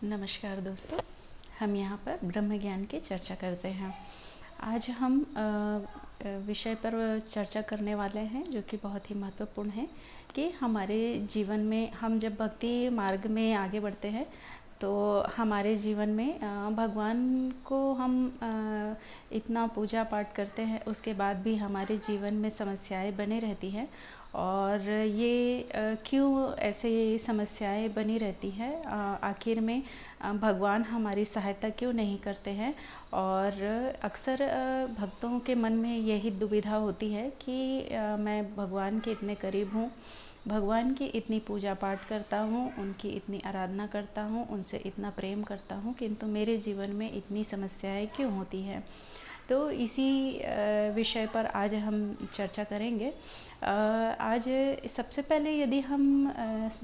नमस्कार दोस्तों, हम यहाँ पर ब्रह्म ज्ञान की चर्चा करते हैं। आज हम विषय पर चर्चा करने वाले हैं जो कि बहुत ही महत्वपूर्ण है कि हमारे जीवन में हम जब भक्ति मार्ग में आगे बढ़ते हैं तो हमारे जीवन में भगवान को हम इतना पूजा पाठ करते हैं, उसके बाद भी हमारे जीवन में समस्याएं बनी रहती हैं। और ये क्यों ऐसे समस्याएं बनी रहती है, आखिर में भगवान हमारी सहायता क्यों नहीं करते हैं। और अक्सर भक्तों के मन में यही दुविधा होती है कि मैं भगवान के इतने करीब हूँ, भगवान की इतनी पूजा पाठ करता हूँ, उनकी इतनी आराधना करता हूँ, उनसे इतना प्रेम करता हूँ, किंतु मेरे जीवन में इतनी समस्याएं क्यों होती हैं। तो इसी विषय पर आज हम चर्चा करेंगे। आज सबसे पहले यदि हम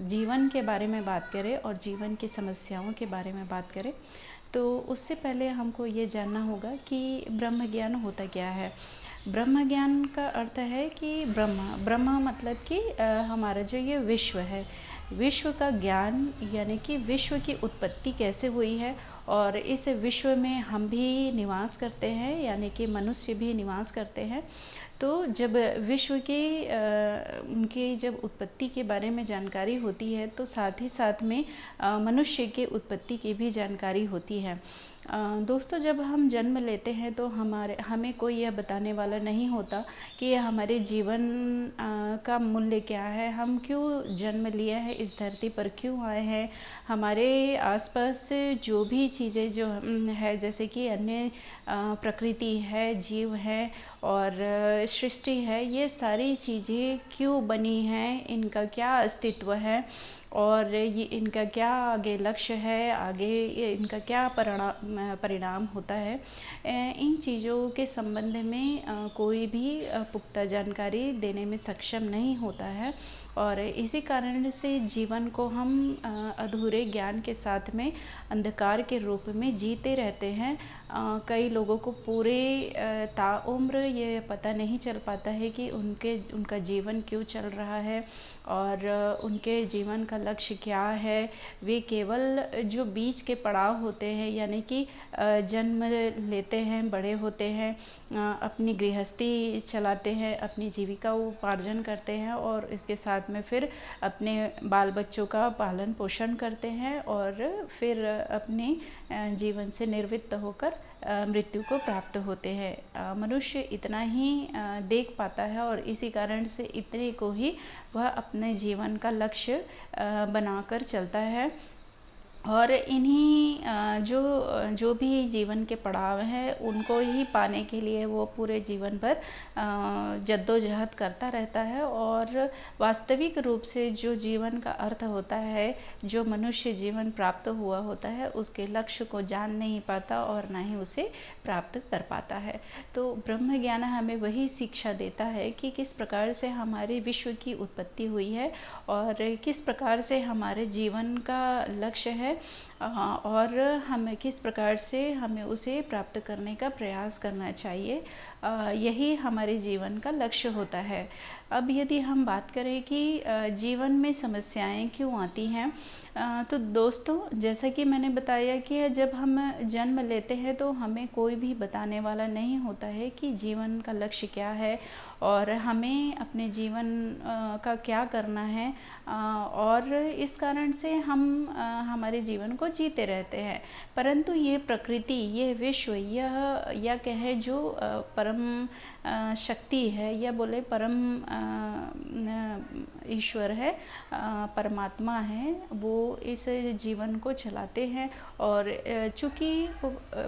जीवन के बारे में बात करें और जीवन की समस्याओं के बारे में बात करें तो उससे पहले हमको ये जानना होगा कि ब्रह्म ज्ञान होता क्या है। ब्रह्म ज्ञान का अर्थ है कि ब्रह्म मतलब कि हमारा जो ये विश्व है, विश्व का ज्ञान, यानी कि विश्व की उत्पत्ति कैसे हुई है और इस विश्व में हम भी निवास करते हैं, यानी कि मनुष्य भी निवास करते हैं। तो जब विश्व की उनकी जब उत्पत्ति के बारे में जानकारी होती है तो साथ ही साथ में मनुष्य की उत्पत्ति की भी जानकारी होती है। दोस्तों, जब हम जन्म लेते हैं तो हमें कोई यह बताने वाला नहीं होता कि हमारे जीवन का मूल्य क्या है, हम क्यों जन्म लिए हैं, इस धरती पर क्यों आए हैं। हमारे आसपास जो भी चीज़ें जो है, जैसे कि अन्य प्रकृति है, जीव है और सृष्टि है, ये सारी चीज़ें क्यों बनी हैं, इनका क्या अस्तित्व है और ये इनका क्या आगे लक्ष्य है, आगे ये इनका क्या परिणाम होता है। इन चीज़ों के संबंध में कोई भी पुख्ता जानकारी देने में सक्षम नहीं होता है और इसी कारण से जीवन को हम अधूरे ज्ञान के साथ में अंधकार के रूप में जीते रहते हैं। कई लोगों को पूरे ताउम्र ये पता नहीं चल पाता है कि उनका जीवन क्यों चल रहा है और उनके जीवन का लक्ष्य क्या है। वे केवल जो बीच के पड़ाव होते हैं, यानी कि जन्म लेते हैं, बड़े होते हैं, अपनी गृहस्थी चलाते हैं, अपनी जीविका उपार्जन करते हैं और इसके साथ में फिर अपने बाल बच्चों का पालन पोषण करते हैं और फिर अपने जीवन से निवृत्त होकर मृत्यु को प्राप्त होते हैं। मनुष्य इतना ही देख पाता है और इसी कारण से इतने को ही वह अपने जीवन का लक्ष्य बनाकर चलता है। और इन्हीं जो भी जीवन के पड़ाव हैं उनको ही पाने के लिए वो पूरे जीवन भर जद्दोजहद करता रहता है और वास्तविक रूप से जो जीवन का अर्थ होता है, जो मनुष्य जीवन प्राप्त हुआ होता है, उसके लक्ष्य को जान नहीं पाता और ना ही उसे प्राप्त कर पाता है। तो ब्रह्म ज्ञान हमें वही शिक्षा देता है कि किस प्रकार से हमारे विश्व की उत्पत्ति हुई है और किस प्रकार से हमारे जीवन का लक्ष्य है और हमें किस प्रकार से हमें उसे प्राप्त करने का प्रयास करना चाहिए। यही हमारे जीवन का लक्ष्य होता है। अब यदि हम बात करें कि जीवन में समस्याएं क्यों आती हैं, तो दोस्तों, जैसा कि मैंने बताया कि जब हम जन्म लेते हैं तो हमें कोई भी बताने वाला नहीं होता है कि जीवन का लक्ष्य क्या है और हमें अपने जीवन का क्या करना है। और इस कारण से हम हमारे जीवन को जीते रहते हैं। परंतु ये प्रकृति, ये विश्व, यह या कहें जो परम शक्ति है या बोले परम ईश्वर है, परमात्मा है, वो इस जीवन को चलाते हैं। और चूँकि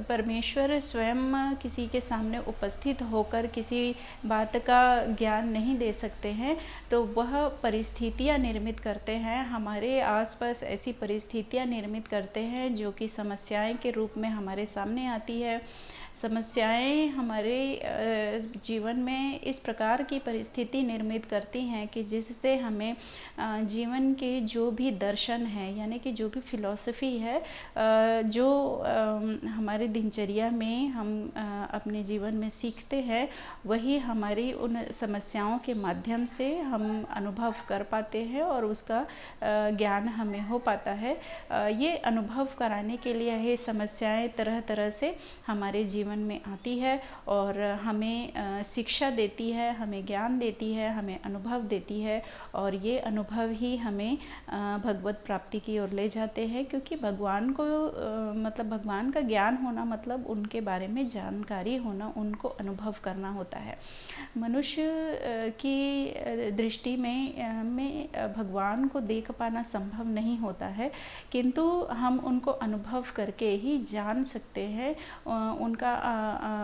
परमेश्वर स्वयं किसी के सामने उपस्थित होकर किसी बात का ज्ञान नहीं दे सकते हैं, तो वह परिस्थितियाँ निर्मित करते हैं, हमारे आसपास ऐसी परिस्थितियाँ निर्मित करते हैं जो कि समस्याएं के रूप में हमारे सामने आती है। समस्याएं हमारे जीवन में इस प्रकार की परिस्थिति निर्मित करती हैं कि जिससे हमें जीवन के जो भी दर्शन है, यानी कि जो भी फिलॉसफी है, जो हमारे दिनचर्या में हम अपने जीवन में सीखते हैं, वही हमारी उन समस्याओं के माध्यम से हम अनुभव कर पाते हैं और उसका ज्ञान हमें हो पाता है। ये अनुभव कराने के लिए ये समस्याएं तरह तरह से हमारे जीवन में आती है और हमें शिक्षा देती है, हमें ज्ञान देती है, हमें अनुभव देती है, और ये अनुभव ही हमें भगवत प्राप्ति की ओर ले जाते हैं। क्योंकि भगवान को मतलब भगवान का ज्ञान होना मतलब उनके बारे में जानकारी होना, उनको अनुभव करना होता है। मनुष्य की दृष्टि में भगवान को देख पाना संभव नहीं होता है, किंतु हम उनको अनुभव करके ही जान सकते हैं, उनका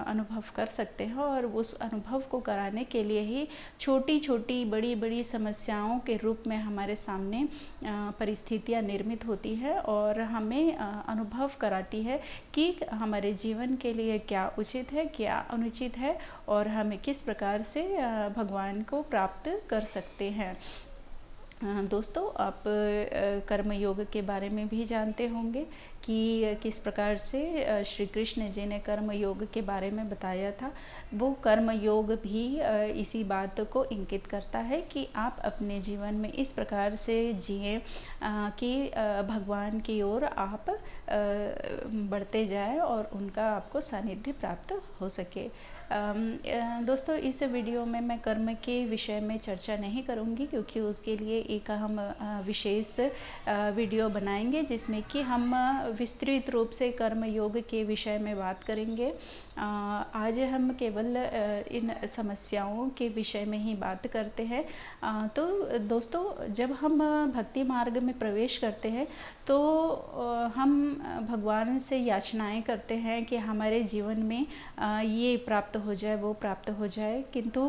अनुभव कर सकते हैं। और उस अनुभव को कराने के लिए ही छोटी छोटी बड़ी बड़ी समस्याओं के रूप में हमारे सामने परिस्थितियां निर्मित होती है और हमें अनुभव कराती है कि हमारे जीवन के लिए क्या उचित है, क्या अनुचित है, और हमें किस प्रकार से भगवान को प्राप्त कर सकते हैं। दोस्तों, आप कर्म योग के बारे में भी जानते होंगे कि किस प्रकार से श्री कृष्ण जी ने कर्म योग के बारे में बताया था। वो कर्म योग भी इसी बात को इंगित करता है कि आप अपने जीवन में इस प्रकार से जिए कि भगवान की ओर आप बढ़ते जाए और उनका आपको सानिध्य प्राप्त हो सके। दोस्तों, इस वीडियो में मैं कर्म के विषय में चर्चा नहीं करूंगी, क्योंकि उसके लिए एक हम विशेष वीडियो बनाएंगे जिसमें कि हम विस्तृत रूप से कर्म योग के विषय में बात करेंगे। आज हम केवल इन समस्याओं के विषय में ही बात करते हैं। तो दोस्तों, जब हम भक्ति मार्ग में प्रवेश करते हैं तो हम भगवान से याचनाएं करते हैं कि हमारे जीवन में ये प्राप्त हो जाए, वो प्राप्त हो जाए, किंतु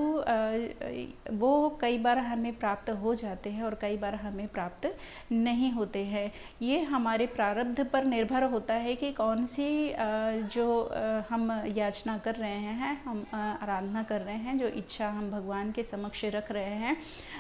वो कई बार हमें प्राप्त हो जाते हैं और कई बार हमें प्राप्त नहीं होते हैं। ये हमारे प्रारब्ध पर निर्भर होता है कि कौन सी जो हम याचना कर रहे हैं, हम आराधना कर रहे हैं, जो इच्छा हम भगवान के समक्ष रख रहे हैं,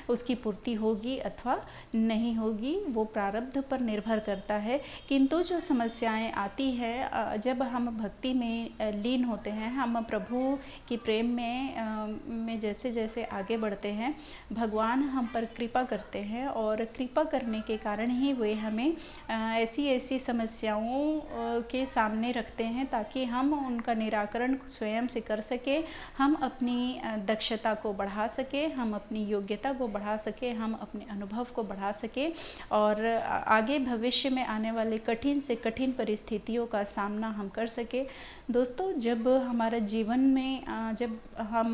उसकी पूर्ति होगी अथवा नहीं होगी, वो प्रारब्ध पर निर्भर करता है। किंतु जो समस्याएं आती है, जब हम भक्ति में लीन होते हैं, हम प्रभु के प्रेम में जैसे जैसे आगे बढ़ते हैं, भगवान हम पर कृपा करते हैं और कृपा करने के कारण ही वे हमें ऐसी ऐसी समस्याओं के सामने रखते हैं ताकि हम उनका निराकरण स्वयं से कर सके, हम अपनी दक्षता को बढ़ा सके, हम अपनी योग्यता को बढ़ा सके, हम अपने अनुभव को बढ़ा सके और आगे भविष्य में आने वाले कठिन से कठिन परिस्थितियों का सामना हम कर सके। दोस्तों, जब हमारा जीवन में जब हम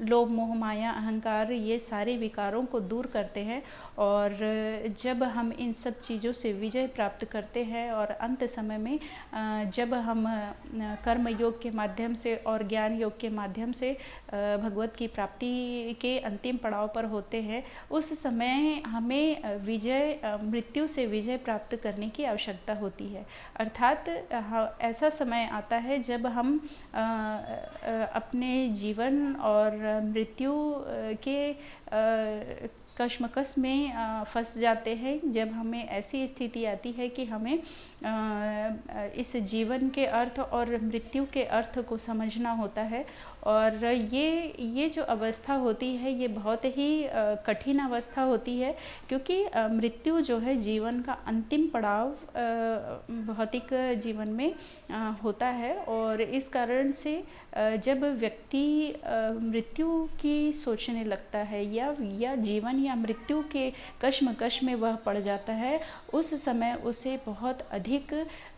लोभ मोह माया अहंकार ये सारे विकारों को दूर करते हैं और जब हम इन सब चीज़ों से विजय प्राप्त करते हैं और अंत समय में जब हम कर्म योग के माध्यम से और ज्ञान योग के माध्यम से भगवत की प्राप्ति के अंतिम पड़ाव पर होते हैं, उस समय हमें मृत्यु से विजय प्राप्त करने की आवश्यकता होती है। अर्थात ऐसा समय आता है जब हम अपने जीवन और मृत्यु के कश्मकश में फंस जाते हैं, जब हमें ऐसी स्थिति आती है कि हमें इस जीवन के अर्थ और मृत्यु के अर्थ को समझना होता है। और ये जो अवस्था होती है ये बहुत ही कठिन अवस्था होती है, क्योंकि मृत्यु जो है जीवन का अंतिम पड़ाव भौतिक जीवन में होता है। और इस कारण से जब व्यक्ति मृत्यु की सोचने लगता है या जीवन या मृत्यु के कश्मकश में वह पड़ जाता है, उस समय उसे बहुत अधिक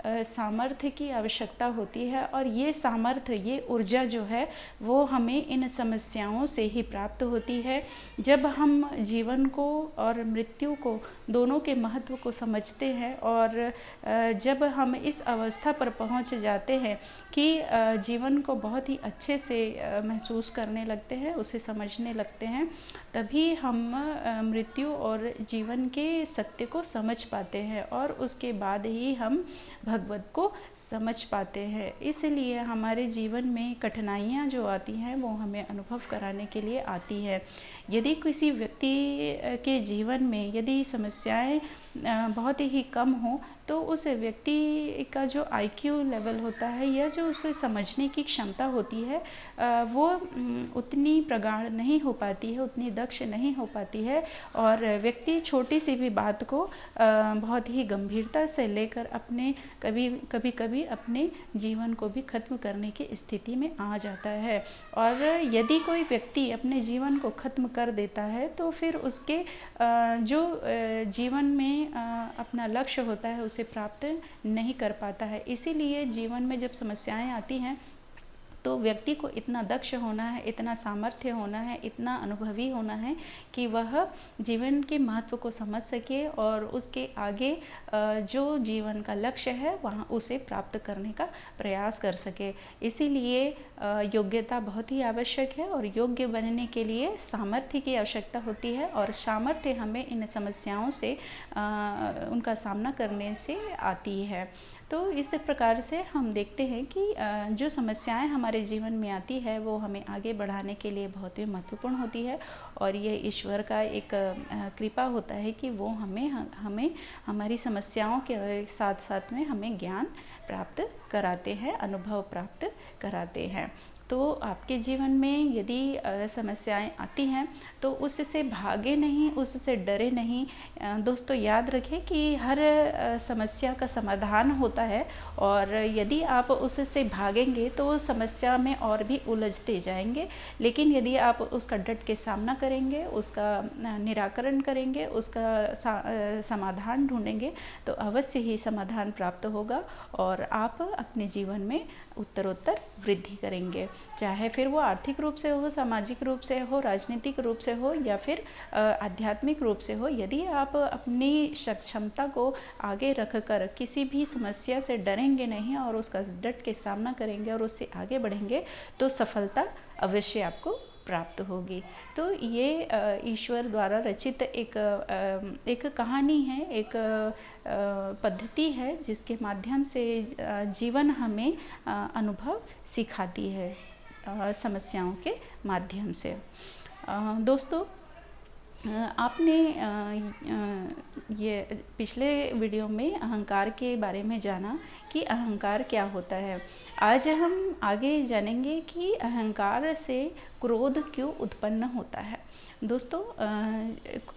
सामर्थ्य की आवश्यकता होती है। और ये सामर्थ्य, ये ऊर्जा जो है वो हमें इन समस्याओं से ही प्राप्त होती है। जब हम जीवन को और मृत्यु को दोनों के महत्व को समझते हैं और जब हम इस अवस्था पर पहुंच जाते हैं कि जीवन को बहुत ही अच्छे से महसूस करने लगते हैं, उसे समझने लगते हैं, तभी हम मृत्यु और जीवन के सत्य को समझ पाते हैं और उसके बाद ही हम भगवत को समझ पाते हैं। इसलिए हमारे जीवन में कठिनाइयाँ जो आती हैं वो हमें अनुभव कराने के लिए आती है। यदि किसी व्यक्ति के जीवन में यदि समस्याएं बहुत ही कम हो तो उस व्यक्ति का जो आईक्यू लेवल होता है या जो उसे समझने की क्षमता होती है वो उतनी प्रगाढ़ नहीं हो पाती है, उतनी दक्ष नहीं हो पाती है, और व्यक्ति छोटी सी भी बात को बहुत ही गंभीरता से लेकर अपने कभी कभी जीवन को भी खत्म करने की स्थिति में आ जाता है। और यदि कोई व्यक्ति अपने जीवन को खत्म कर देता है तो फिर उसके जो जीवन में अपना लक्ष्य होता है उसे प्राप्त नहीं कर पाता है। इसीलिए जीवन में जब समस्याएं आती हैं तो व्यक्ति को इतना दक्ष होना है, इतना सामर्थ्य होना है, इतना अनुभवी होना है कि वह जीवन के महत्व को समझ सके और उसके आगे जो जीवन का लक्ष्य है वहाँ उसे प्राप्त करने का प्रयास कर सके। इसीलिए योग्यता बहुत ही आवश्यक है और योग्य बनने के लिए सामर्थ्य की आवश्यकता होती है, और सामर्थ्य हमें इन समस्याओं से उनका सामना करने से आती है। तो इस प्रकार से हम देखते हैं कि जो समस्याएं हमारे जीवन में आती है वो हमें आगे बढ़ाने के लिए बहुत ही महत्वपूर्ण होती है, और ये ईश्वर का एक कृपा होता है कि वो हमें हमारी समस्याओं के साथ साथ में हमें ज्ञान प्राप्त कराते हैं, अनुभव प्राप्त कराते हैं। तो आपके जीवन में यदि समस्याएं आती हैं तो उससे भागे नहीं, उससे डरे नहीं। दोस्तों याद रखें कि हर समस्या का समाधान होता है, और यदि आप उससे भागेंगे तो समस्या में और भी उलझते जाएंगे। लेकिन यदि आप उसका डट के सामना करेंगे, उसका निराकरण करेंगे, उसका समाधान ढूंढेंगे तो अवश्य ही समाधान प्राप्त होगा और आप अपने जीवन में उत्तरोत्तर वृद्धि करेंगे। चाहे फिर वो आर्थिक रूप से हो, सामाजिक रूप से हो, राजनीतिक रूप से हो या फिर आध्यात्मिक रूप से हो। यदि आप अपनी क्षमता को आगे रखकर किसी भी समस्या से डरेंगे नहीं और उसका डट के सामना करेंगे और उससे आगे बढ़ेंगे तो सफलता अवश्य आपको प्राप्त होगी। तो ये ईश्वर द्वारा रचित एक कहानी है, एक पद्धति है जिसके माध्यम से जीवन हमें अनुभव सिखाती है समस्याओं के माध्यम से। दोस्तों आपने ये पिछले वीडियो में अहंकार के बारे में जाना कि अहंकार क्या होता है। आज हम आगे जानेंगे कि अहंकार से क्रोध क्यों उत्पन्न होता है। दोस्तों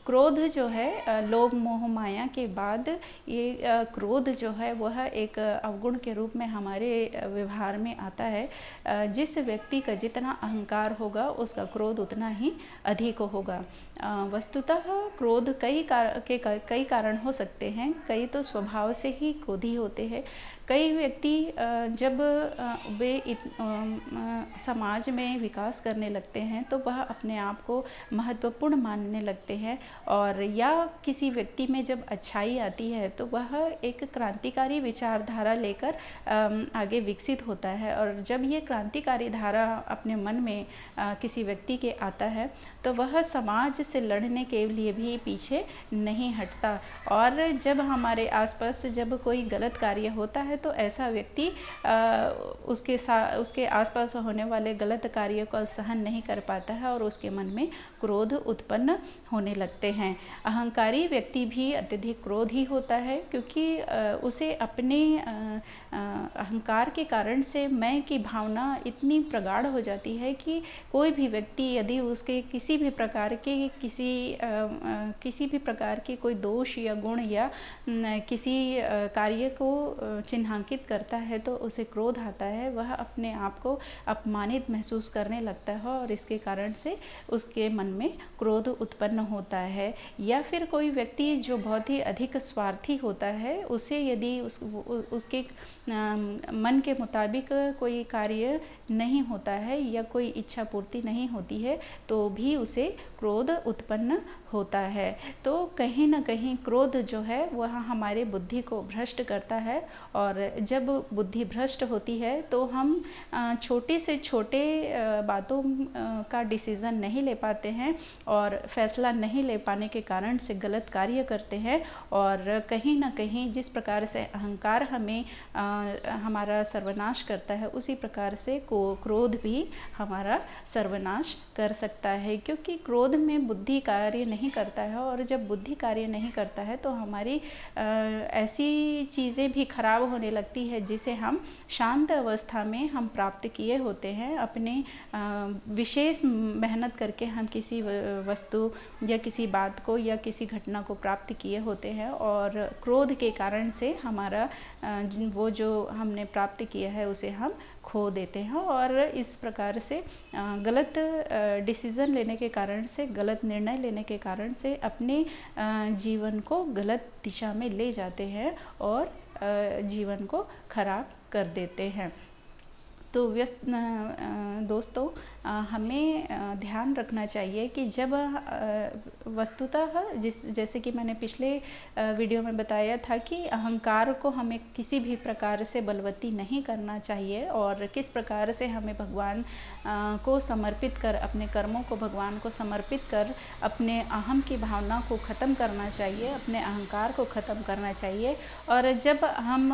क्रोध जो है लोभ मोह माया के बाद ये क्रोध जो है वह एक अवगुण के रूप में हमारे व्यवहार में आता है। जिस व्यक्ति का जितना अहंकार होगा उसका क्रोध उतना ही अधिक होगा। वस्तुतः क्रोध कई कारण हो सकते हैं। कई तो स्वभाव से ही क्रोधी होते हैं। कई व्यक्ति जब वे समाज में विकास करने लगते हैं तो वह अपने आप को महत्वपूर्ण मानने लगते हैं, और या किसी व्यक्ति में जब अच्छाई आती है तो वह एक क्रांतिकारी विचारधारा लेकर आगे विकसित होता है। और जब ये क्रांतिकारी धारा अपने मन में किसी व्यक्ति के आता है तो वह समाज से लड़ने के लिए भी पीछे नहीं हटता। और जब हमारे आसपास जब कोई गलत कार्य होता है तो ऐसा व्यक्ति उसके आसपास होने वाले गलत कार्य को सहन नहीं कर पाता है और उसके मन में क्रोध उत्पन्न होने लगते हैं। अहंकारी व्यक्ति भी अत्यधिक क्रोधी होता है क्योंकि उसे अपने अहंकार के कारण से मैं की भावना इतनी प्रगाढ़ हो जाती है कि कोई भी व्यक्ति यदि उसके किसी भी प्रकार के कोई दोष या गुण या किसी कार्य को चिन्हांकित करता है तो उसे क्रोध आता है। वह अपने आप को अपमानित महसूस करने लगता है और इसके कारण से उसके मन में क्रोध उत्पन्न होता है। या फिर कोई व्यक्ति जो बहुत ही अधिक स्वार्थी होता है, उसे यदि उसके मन के मुताबिक कोई कार्य नहीं होता है या कोई इच्छा पूर्ति नहीं होती है तो भी उसे क्रोध उत्पन्न होता है। तो कहीं न कहीं क्रोध जो है वह हमारे बुद्धि को भ्रष्ट करता है, और जब बुद्धि भ्रष्ट होती है तो हम छोटे से छोटे बातों का डिसीज़न नहीं ले पाते हैं, और फैसला नहीं ले पाने के कारण से गलत कार्य करते हैं। और कहीं न कहीं जिस प्रकार से अहंकार हमें हमारा सर्वनाश करता है, उसी प्रकार से क्रोध भी हमारा सर्वनाश कर सकता है, क्योंकि क्रोध में बुद्धि कार्य नहीं करता है। और जब बुद्धि कार्य नहीं करता है तो हमारी ऐसी चीज़ें भी खराब होने लगती है जिसे हम शांत अवस्था में हम प्राप्त किए होते हैं। अपने विशेष मेहनत करके हम किसी वस्तु या किसी बात को या किसी घटना को प्राप्त किए होते हैं, और क्रोध के कारण से हमारा वो जो हमने प्राप्त किया है उसे हम खो देते हैं। और इस प्रकार से गलत डिसीज़न लेने के कारण से, गलत निर्णय लेने के कारण से अपने जीवन को गलत दिशा में ले जाते हैं और जीवन को खराब कर देते हैं। तो दोस्तों, हमें ध्यान रखना चाहिए कि जब वस्तुतः जैसे कि मैंने पिछले वीडियो में बताया था कि अहंकार को हमें किसी भी प्रकार से बलवती नहीं करना चाहिए, और किस प्रकार से हमें भगवान को समर्पित कर, अपने कर्मों को भगवान को समर्पित कर अपने अहम की भावना को ख़त्म करना चाहिए, अपने अहंकार को ख़त्म करना चाहिए। और जब हम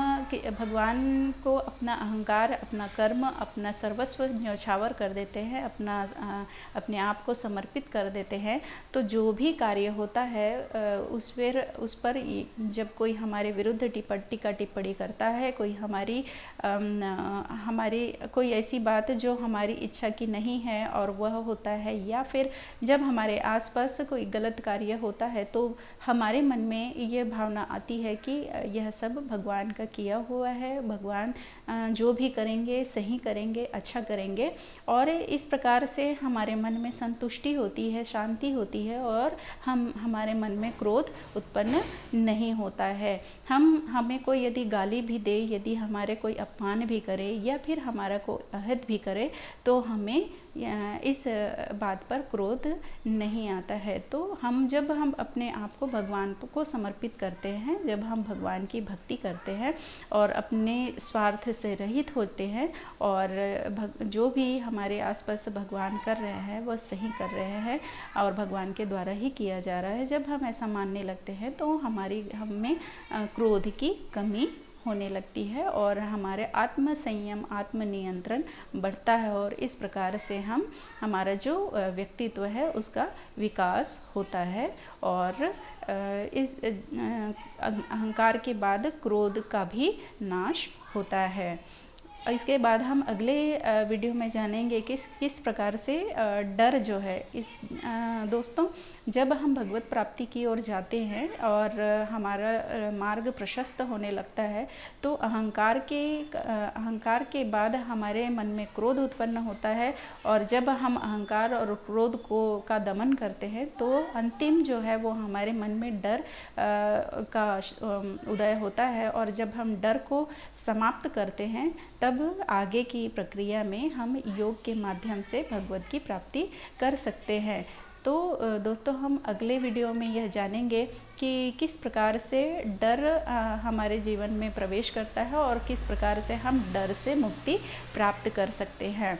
भगवान को अपना अहंकार, अपना कर्म, अपना सर्वस्व न्यौछावर कर देते हैं, अपने आप को समर्पित कर देते हैं, तो जो भी कार्य होता है उस पर जब कोई हमारे विरुद्ध टीका टिप्पणी करता है, कोई हमारी कोई ऐसी बात जो हमारी इच्छा की नहीं है और वह होता है, या फिर जब हमारे आसपास कोई गलत कार्य होता है, तो हमारे मन में ये भावना आती है कि यह सब भगवान का किया हुआ है, भगवान जो भी करेंगे सही करेंगे, अच्छा करेंगे। और इस प्रकार से हमारे मन में संतुष्टि होती है, शांति होती है, और हमारे मन में क्रोध उत्पन्न नहीं होता है। हमें कोई यदि गाली भी दे, यदि हमारे कोई अपमान भी करे, या फिर हमारा कोई अहित भी करे, तो हमें इस बात पर क्रोध नहीं आता है। तो जब हम अपने आप को भगवान को समर्पित करते हैं, जब हम भगवान की भक्ति करते हैं और अपने स्वार्थ से रहित होते हैं, और जो भी हमारे आसपास भगवान कर रहे हैं वह सही कर रहे हैं और भगवान के द्वारा ही किया जा रहा है, जब हम ऐसा मानने लगते हैं तो हमें क्रोध की कमी होने लगती है, और हमारे आत्म संयम, आत्म नियंत्रण बढ़ता है, और इस प्रकार से हमारा जो व्यक्तित्व है उसका विकास होता है। और इस अहंकार के बाद क्रोध का भी नाश होता है। इसके बाद हम अगले वीडियो में जानेंगे कि किस प्रकार से डर जो है दोस्तों, जब हम भगवत प्राप्ति की ओर जाते हैं और हमारा मार्ग प्रशस्त होने लगता है, तो अहंकार के बाद हमारे मन में क्रोध उत्पन्न होता है, और जब हम अहंकार और क्रोध का दमन करते हैं तो अंतिम जो है वो हमारे मन में डर का उदय होता है। और जब हम डर को समाप्त करते हैं, तब आगे की प्रक्रिया में हम योग के माध्यम से भगवत की प्राप्ति कर सकते हैं। तो दोस्तों, हम अगले वीडियो में यह जानेंगे कि किस प्रकार से डर हमारे जीवन में प्रवेश करता है और किस प्रकार से हम डर से मुक्ति प्राप्त कर सकते हैं।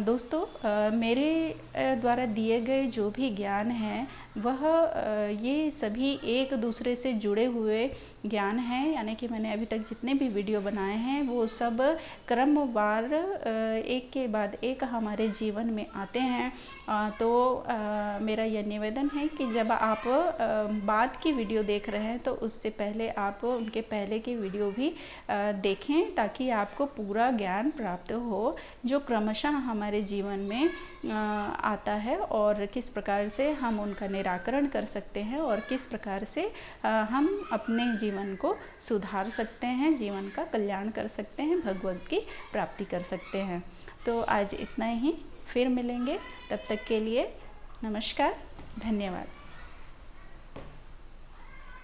दोस्तों, मेरे द्वारा दिए गए जो भी ज्ञान हैं वह ये सभी एक दूसरे से जुड़े हुए ज्ञान हैं, यानी कि मैंने अभी तक जितने भी वीडियो बनाए हैं वो सब क्रमवार एक के बाद एक हमारे जीवन में आते हैं। तो मेरा यह निवेदन है कि जब आप बाद की वीडियो देख रहे हैं तो उससे पहले आप उनके पहले की वीडियो भी देखें, ताकि आपको पूरा ज्ञान प्राप्त हो जो क्रमशः हमारे जीवन में आता है, और किस प्रकार से हम उनका निराकरण कर सकते हैं, और किस प्रकार से हम अपने जीवन को सुधार सकते हैं, जीवन का कल्याण कर सकते हैं, भगवत की प्राप्ति कर सकते हैं। तो आज इतना ही, फिर मिलेंगे, तब तक के लिए नमस्कार, धन्यवाद।